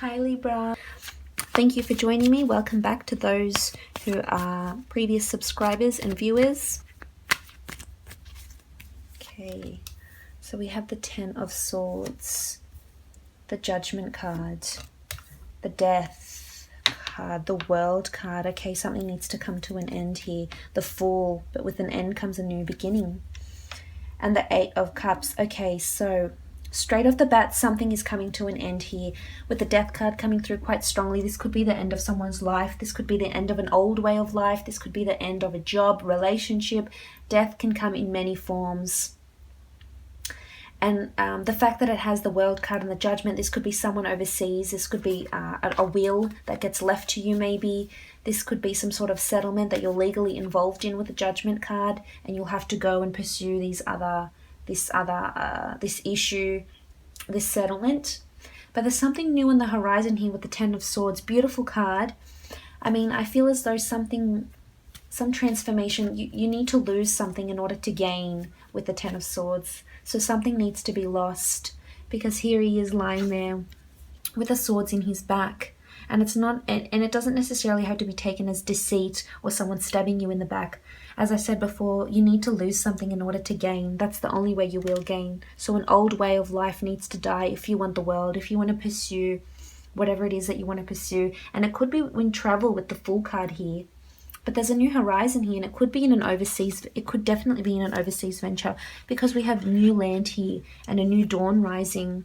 Hi Libra. Thank you for joining me. Welcome back to those who are previous subscribers and viewers. Okay, so we have the Ten of Swords, the Judgment card, the Death card, the World card. Okay, something needs to come to an end here. The Fool, but with an end comes a new beginning. And the Eight of Cups. Okay, so straight off the bat, something is coming to an end here. With the Death card coming through quite strongly, this could be the end of someone's life. This could be the end of an old way of life. This could be the end of a job, relationship. Death can come in many forms. And the fact that it has the World card and the Judgment, this could be someone overseas. This could be a will that gets left to you maybe. This could be some sort of settlement that you're legally involved in with the Judgment card, and you'll have to go and pursue this issue, this settlement. But there's something new on the horizon here with the Ten of Swords. Beautiful card. I mean, I feel as though some transformation, you need to lose something in order to gain with the Ten of Swords. So something needs to be lost, because here he is lying there with the swords in his back. And it's not, and it doesn't necessarily have to be taken as deceit or someone stabbing you in the back. As I said before, you need to lose something in order to gain. That's the only way you will gain. So an old way of life needs to die if you want the world, if you want to pursue whatever it is that you want to pursue. And it could be in travel with the Fool card here. But there's a new horizon here, and it could be in an overseas, it could definitely be in an overseas venture, because we have new land here and a new dawn rising.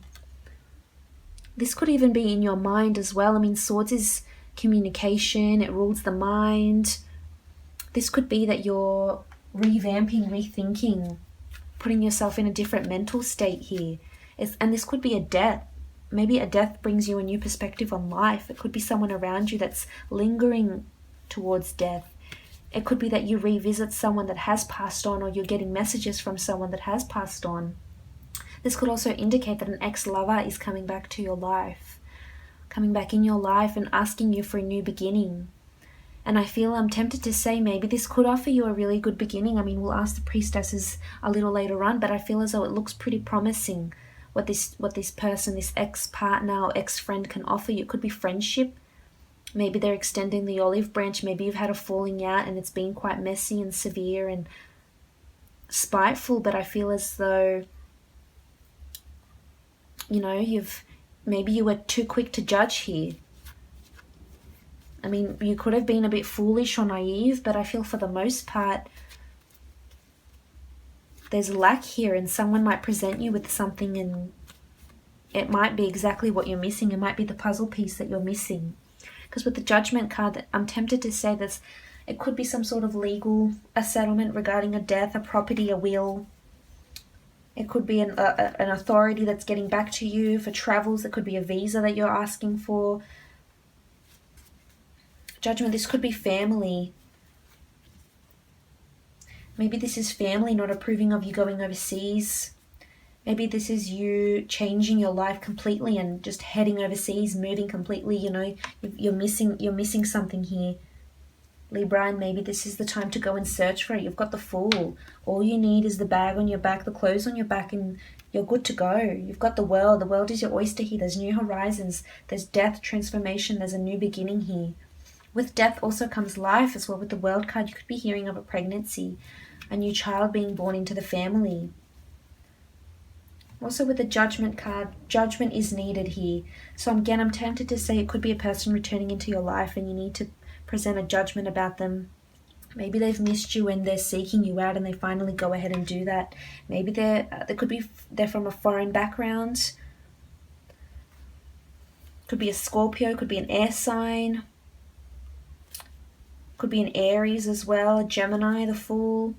This could even be in your mind as well. I mean, swords is communication, it rules the mind. This could be that you're revamping, rethinking, putting yourself in a different mental state here. And this could be a death. Maybe a death brings you a new perspective on life. It could be someone around you that's lingering towards death. It could be that you revisit someone that has passed on, or you're getting messages from someone that has passed on. This could also indicate that an ex-lover is coming back to your life, coming back in your life and asking you for a new beginning. And I feel I'm tempted to say maybe this could offer you a really good beginning. I mean, we'll ask the priestesses a little later on, but I feel as though it looks pretty promising what this person, this ex-partner or ex-friend can offer you. It could be friendship. Maybe they're extending the olive branch. Maybe you've had a falling out and it's been quite messy and severe and spiteful, but I feel as though, you know, maybe you were too quick to judge here. I mean, you could have been a bit foolish or naive, but I feel for the most part, there's lack here, and someone might present you with something and it might be exactly what you're missing. It might be the puzzle piece that you're missing. Because with the Judgment card, I'm tempted to say this, it could be some sort of a settlement regarding a death, a property, a will. It could be an authority that's getting back to you for travels. It could be a visa that you're asking for. Judgment, this could be family. Maybe this is family not approving of you going overseas. Maybe this is you changing your life completely and just heading overseas, moving completely. You know, you're missing something here, Libra, and maybe this is the time to go and search for it. You've got the Fool. All you need is the bag on your back, the clothes on your back, and you're good to go. You've got the world. The world is your oyster here. There's new horizons. There's death, transformation. There's a new beginning here. With death also comes life as well. With the World card, you could be hearing of a pregnancy, a new child being born into the family. Also with the Judgment card, judgment is needed here. So again, I'm tempted to say it could be a person returning into your life and you need to present a judgment about them. Maybe they've missed you and they're seeking you out and they finally go ahead and do that. Maybe they're from a foreign background. Could be a Scorpio, could be an air sign. Could be an Aries as well, a Gemini, the Fool.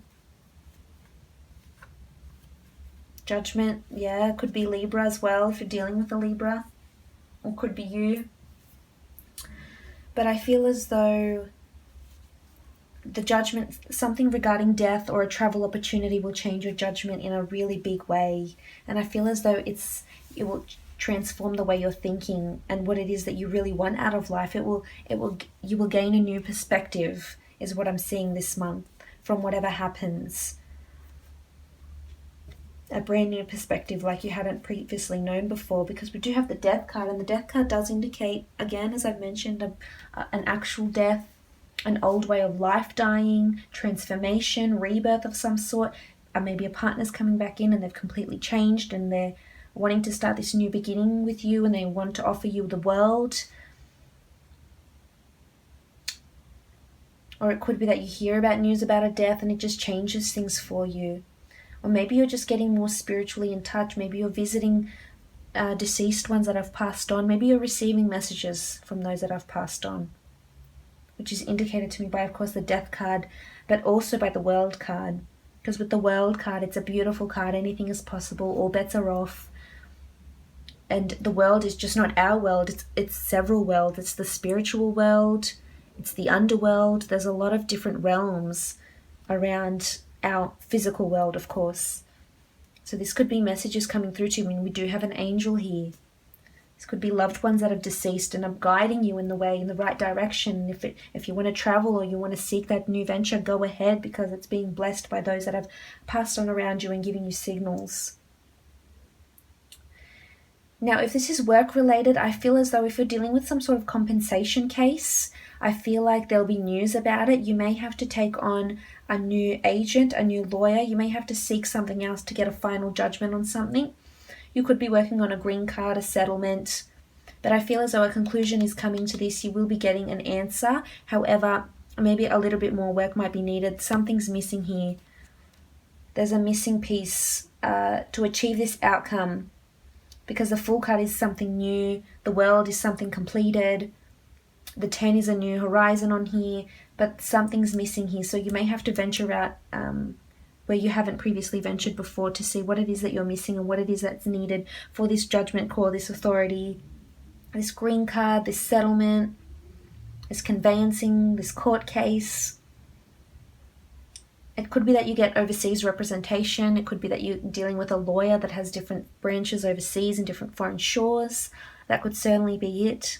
Judgment, yeah, could be Libra as well if you're dealing with a Libra, or could be you. But I feel as though the judgment, something regarding death or a travel opportunity will change your judgment in a really big way. And I feel as though it will transform the way you're thinking and what it is that you really want out of life. You will gain a new perspective, is what I'm seeing this month from whatever happens. a brand new perspective like you hadn't previously known before, because we do have the death card, and the death card does indicate, again, as I've mentioned, an actual death, an old way of life dying, transformation, rebirth of some sort. Maybe a partner's coming back in and they've completely changed and they're wanting to start this new beginning with you, and they want to offer you the world. Or it could be that you hear about news about a death and it just changes things for you. Or maybe you're just getting more spiritually in touch. Maybe you're visiting deceased ones that have passed on. Maybe you're receiving messages from those that have passed on, which is indicated to me by, of course, the death card, but also by the world card. Because with the world card, it's a beautiful card. Anything is possible. All bets are off. And the world is just not our world. It's several worlds. It's the spiritual world. It's the underworld. There's a lot of different realms around our physical world, of course. So this could be messages coming through to you. I mean, we do have an angel here. This could be loved ones that have deceased and are guiding you in the way, in the right direction. If you want to travel or you want to seek that new venture, go ahead, because it's being blessed by those that have passed on around you and giving you signals. Now, if this is work-related, I feel as though if you're dealing with some sort of compensation case, I feel like there'll be news about it. You may have to take on a new agent, a new lawyer. You may have to seek something else to get a final judgment on something. You could be working on a green card, a settlement. But I feel as though a conclusion is coming to this. You will be getting an answer. However, maybe a little bit more work might be needed. Something's missing here. There's a missing piece to achieve this outcome. Because the Fool card is something new. The World is something completed. The 10 is a new horizon on here. But something's missing here. So you may have to venture out where you haven't previously ventured before to see what it is that you're missing and what it is that's needed for this judgment call, this authority, this green card, this settlement, this conveyancing, this court case. It could be that you get overseas representation. It could be that you're dealing with a lawyer that has different branches overseas and different foreign shores. That could certainly be it.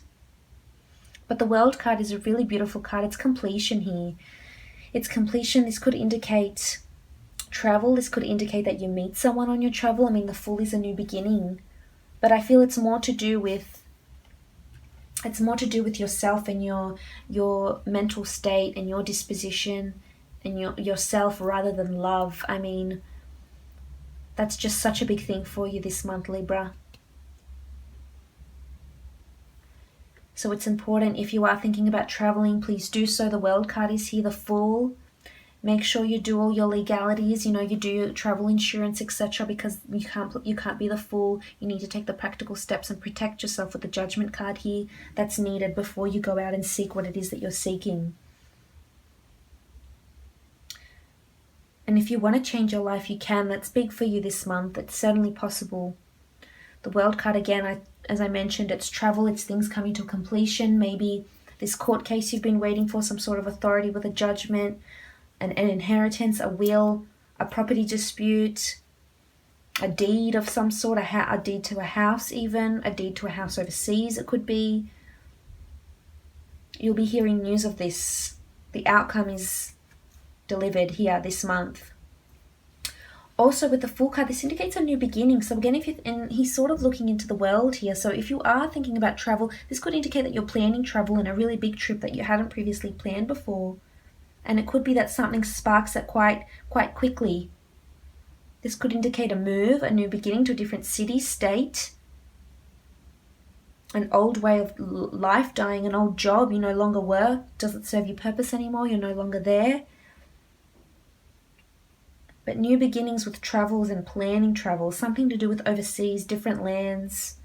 But the World card is a really beautiful card. It's completion here. It's completion. This could indicate travel. This could indicate that you meet someone on your travel. I mean, the Fool is a new beginning. But I feel it's more to do with yourself and your mental state and your disposition and yourself rather than love. I mean, that's just such a big thing for you this month, Libra. So it's important, if you are thinking about traveling, please do so. The World card is here, the Fool. Make sure you do all your legalities, you do your travel insurance, etc., because you can't be the Fool. You need to take the practical steps and protect yourself with the Judgment card here. That's needed before you go out and seek what it is that you're seeking. And if you want to change your life, you can. That's big for you this month. It's certainly possible. The World card, again, as I mentioned, it's travel, it's things coming to completion. Maybe this court case you've been waiting for, some sort of authority with a judgment, an inheritance, a will, a property dispute, a deed of some sort, a deed to a house even, a deed to a house overseas it could be. You'll be hearing news of this. The outcome is delivered here this month. Also with the Fool card, this indicates a new beginning. So again, he's sort of looking into the world here. So if you are thinking about travel, this could indicate that you're planning travel and a really big trip that you hadn't previously planned before. And it could be that something sparks it quite quickly. This could indicate a move, a new beginning to a different city, state, an old way of life dying, an old job you no longer work, doesn't serve your purpose anymore, you're no longer there. But new beginnings with travels and planning travel, something to do with overseas, different lands,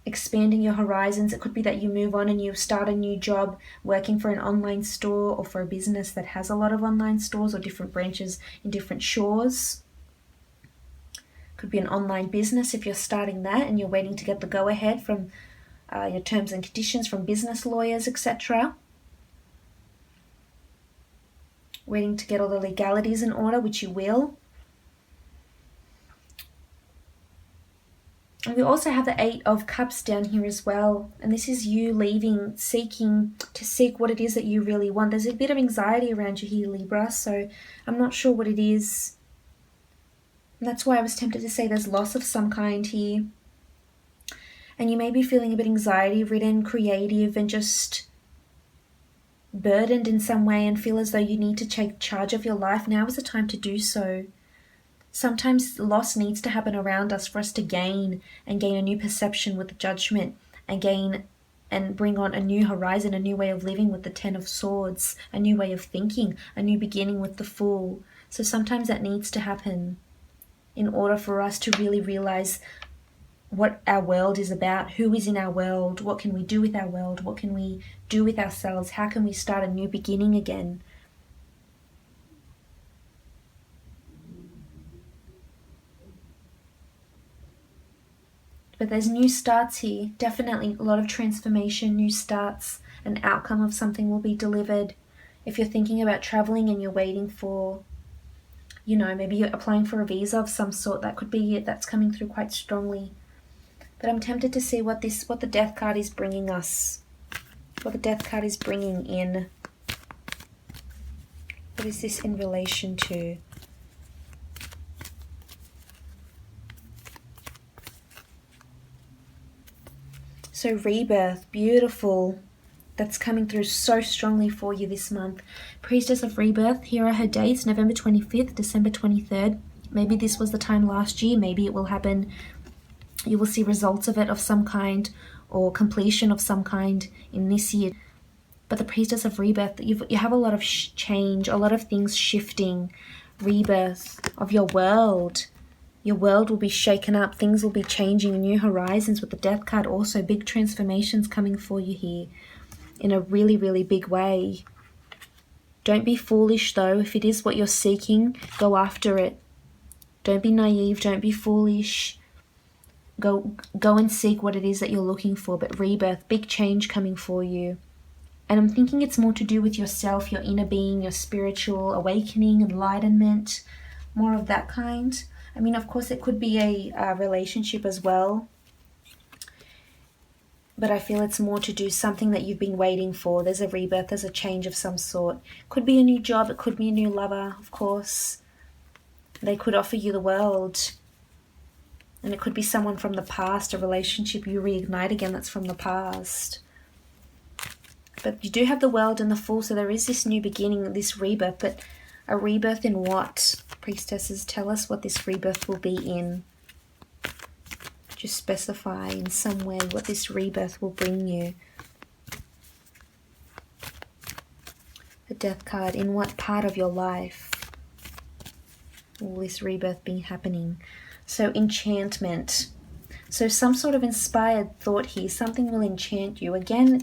expanding your horizons. It could be that you move on and you start a new job working for an online store or for a business that has a lot of online stores or different branches in different shores. Could be an online business if you're starting that and you're waiting to get the go-ahead from your terms and conditions from business lawyers, etc. Waiting to get all the legalities in order, which you will. And we also have the 8 of Cups down here as well. And this is you leaving, seeking to seek what it is that you really want. There's a bit of anxiety around you here, Libra, so I'm not sure what it is. And that's why I was tempted to say there's loss of some kind here. And you may be feeling a bit anxiety-ridden, creative, and just burdened in some way and feel as though you need to take charge of your life. Now is the time to do so. Sometimes loss needs to happen around us for us to gain a new perception with the Judgment, and bring on a new horizon, a new way of living with the Ten of Swords, a new way of thinking, a new beginning with the Fool. So sometimes that needs to happen in order for us to really realize what our world is about, who is in our world, what can we do with our world, what can we do with ourselves, how can we start a new beginning again. But there's new starts here, definitely a lot of transformation, new starts, an outcome of something will be delivered. If you're thinking about traveling and you're waiting for, maybe you're applying for a visa of some sort, that could be it, that's coming through quite strongly. But I'm tempted to see what the Death card is bringing us, what the Death card is bringing in. What is this in relation to? So rebirth, beautiful. That's coming through so strongly for you this month. Priestess of Rebirth, here are her dates, November 25th, December 23rd. Maybe this was the time last year, maybe it will happen. You will see results of it of some kind, or completion of some kind in this year. But the Priestess of Rebirth, you have a lot of change, a lot of things shifting, rebirth of your world. Your world will be shaken up, things will be changing, new horizons with the Death card also, big transformations coming for you here in a really, really big way. Don't be foolish though. If it is what you're seeking, go after it. Don't be naive, don't be foolish. Go and seek what it is that you're looking for. But rebirth, big change coming for you. And I'm thinking it's more to do with yourself, your inner being, your spiritual awakening, enlightenment, more of that kind. I mean, of course, it could be a relationship as well. But I feel it's more to do something that you've been waiting for. There's a rebirth, there's a change of some sort. Could be a new job, it could be a new lover, of course. They could offer you the world. And it could be someone from the past, a relationship you reignite again that's from the past. But you do have the world and the Fool, so there is this new beginning, this rebirth. But a rebirth in what? Priestesses, tell us what this rebirth will be in. Just specify in some way what this rebirth will bring you. The Death card, in what part of your life will this rebirth be happening? So enchantment. So some sort of inspired thought here. Something will enchant you. Again,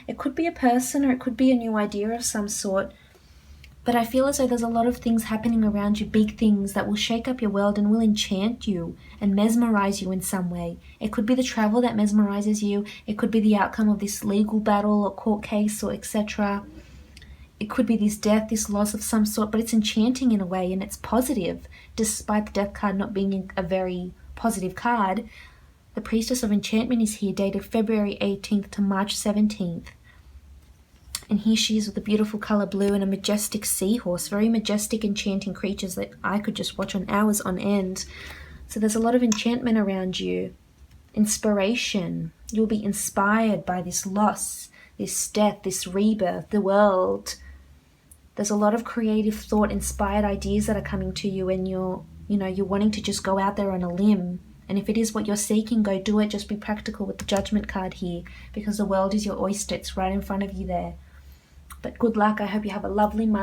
it could be a person or it could be a new idea of some sort. But I feel as though there's a lot of things happening around you, big things that will shake up your world and will enchant you and mesmerize you in some way. It could be the travel that mesmerizes you. It could be the outcome of this legal battle or court case or etc. It could be this death, this loss of some sort, but it's enchanting in a way and it's positive, despite the Death card not being a very positive card. The Priestess of Enchantment is here, dated February 18th to March 17th. And here she is with a beautiful colour blue and a majestic seahorse. Very majestic, enchanting creatures that I could just watch on hours on end. So there's a lot of enchantment around you. Inspiration. You'll be inspired by this loss, this death, this rebirth, the world. There's a lot of creative thought, inspired ideas that are coming to you, and you're wanting to just go out there on a limb. And if it is what you're seeking, go do it. Just be practical with the Judgment card here, because the world is your oyster. It's right in front of you there. But good luck. I hope you have a lovely month.